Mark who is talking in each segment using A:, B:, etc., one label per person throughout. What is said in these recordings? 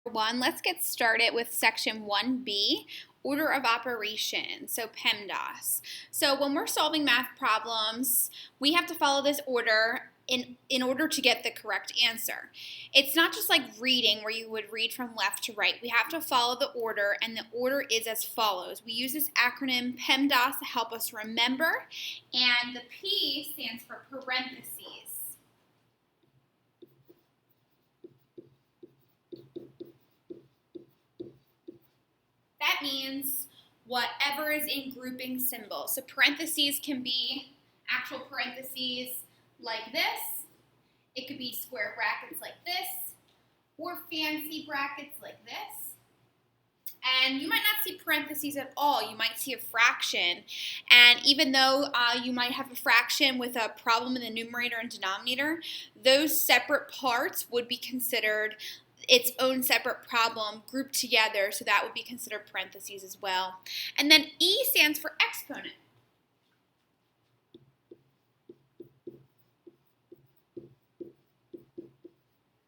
A: One, let's get started with section 1B, order of operations, so PEMDAS. So when we're solving math problems, we have to follow this order in order to get the correct answer. It's not just like reading where you would read from left to right. We have to follow the order, and the order is as follows. We use this acronym PEMDAS to help us remember, and the P stands for parentheses. That means whatever is in grouping symbols. So parentheses can be actual parentheses like this. It could be square brackets like this, or fancy brackets like this. And you might not see parentheses at all. You might see a fraction. And even though you might have a fraction with a problem in the numerator and denominator, those separate parts would be considered its own separate problem grouped together, so that would be considered parentheses as well. And then E stands for exponent.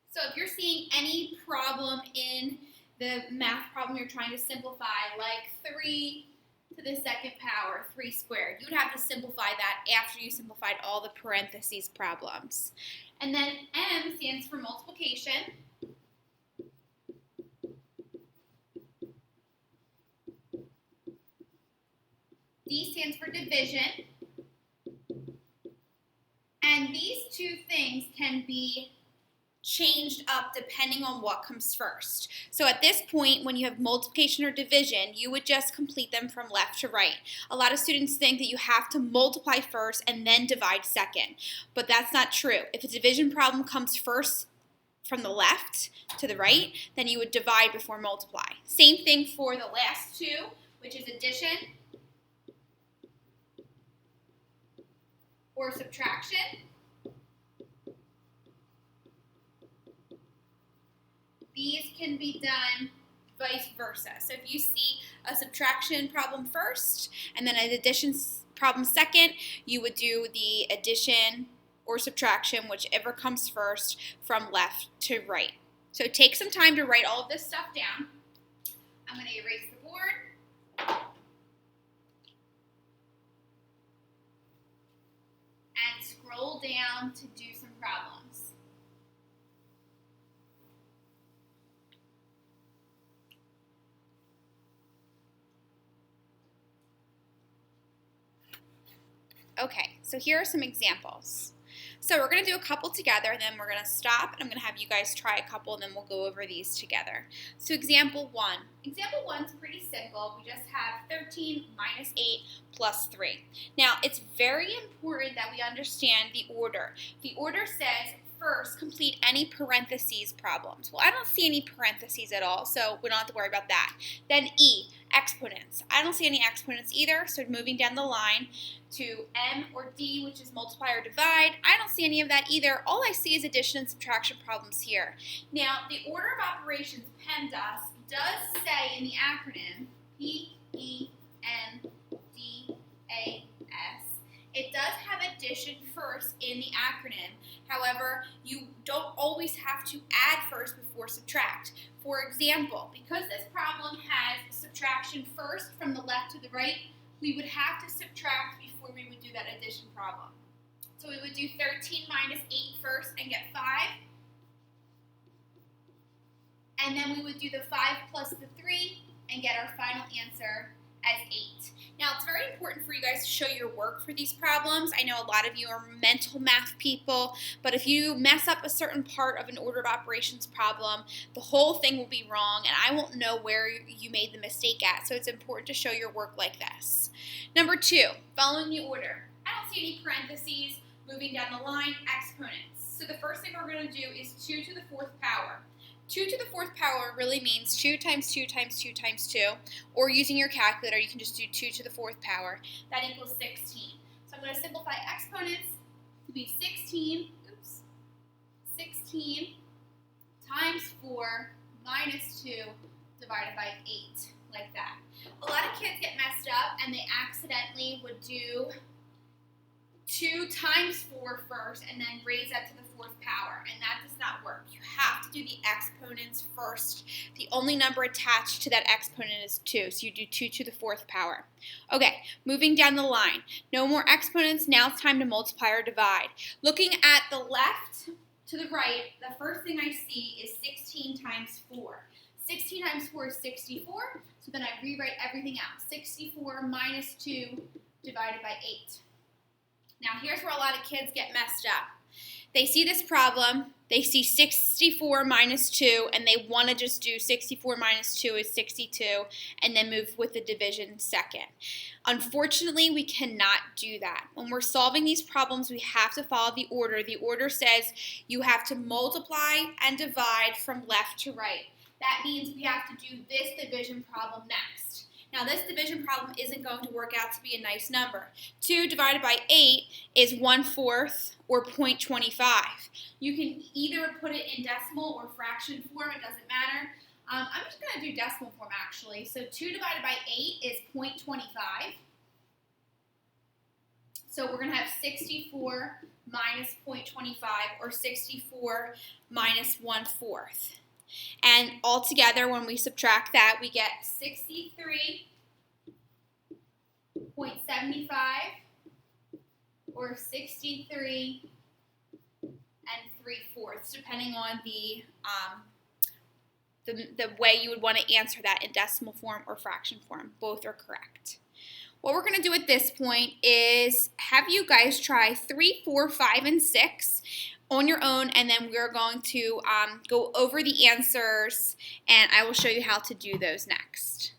A: So if you're seeing any problem in the math problem you're trying to simplify, like 3 to the second power, 3 squared, you would have to simplify that after you simplified all the parentheses problems. And then M stands for multiplication. D stands for division. And these two things can be changed up depending on what comes first. So at this point, when you have multiplication or division, you would just complete them from left to right. A lot of students think that you have to multiply first and then divide second, but that's not true. If a division problem comes first from the left to the right, then you would divide before multiply. Same thing for the last two, which is addition or subtraction. These can be done vice versa. So if you see a subtraction problem first and then an addition problem second, you would do the addition or subtraction, whichever comes first, from left to right. So take some time to write all of this stuff down. I'm going to erase the board. And scroll down to do some problems. Okay, so here are some examples. So we're going to do a couple together, and then we're going to stop, and I'm going to have you guys try a couple, and then we'll go over these together. So example 1. Example 1 is pretty simple. We just have 13 minus 8 plus 3. Now, it's very important that we understand the order. The order says, first, complete any parentheses problems. Well, I don't see any parentheses at all, so we don't have to worry about that. Then E, exponents. I don't see any exponents either, so moving down the line to M or D, which is multiply or divide. I don't see any of that either. All I see is addition and subtraction problems here. Now, the order of operations, PEMDAS, does say in the acronym P-E-M-D-A-S, it does have addition first in the acronym. However, you don't always have to add first before subtract. For example, because this problem has subtraction first from the left to the right, we would have to subtract before we would do that addition problem. So we would do 13 minus 8 first and get 5. And then we would do the 5 plus the 3 and get our final answer as 8. Now, it's very important for you guys to show your work for these problems. I know a lot of you are mental math people, but if you mess up a certain part of an order of operations problem, the whole thing will be wrong, and I won't know where you made the mistake at, so it's important to show your work like this. Number 2, following the order. I don't see any parentheses. Moving down the line, exponents. So the first thing we're going to do is 2 to the 4th power. 2 to the 4th power really means 2 times 2 times 2 times 2, or using your calculator, you can just do 2 to the 4th power. That equals 16. So I'm going to simplify exponents to be 16 times 4 minus 2 divided by 8, like that. A lot of kids get messed up, and they accidentally would do 2 times 4 first, and then raise that to the 4th power, and that does not work. You have to do the exponents first. The only number attached to that exponent is 2, so you do 2 to the 4th power. Okay, moving down the line. No more exponents. Now it's time to multiply or divide. Looking at the left to the right, the first thing I see is 16 times 4. 16 times 4 is 64, so then I rewrite everything out. 64 minus 2 divided by 8. Now here's where a lot of kids get messed up. They see this problem, they see 64 minus 2, and they want to just do 64 minus 2 is 62, and then move with the division second. Unfortunately, we cannot do that. When we're solving these problems, we have to follow the order. The order says you have to multiply and divide from left to right. That means we have to do this division problem next. Now this division problem isn't going to work out to be a nice number. 2 divided by 8 is 1/4 or 0.25. You can either put it in decimal or fraction form, it doesn't matter. I'm just going to do decimal form actually. So 2 divided by 8 is 0.25. So we're going to have 64 minus 0.25 or 64 minus 1/4. And altogether, when we subtract that, we get 63.75 or 63 3/4, depending on the way you would want to answer that in decimal form or fraction form. Both are correct. What we're going to do at this point is have you guys try 3, 4, 5, and 6 on your own, and then we're going to go over the answers, and I will show you how to do those next.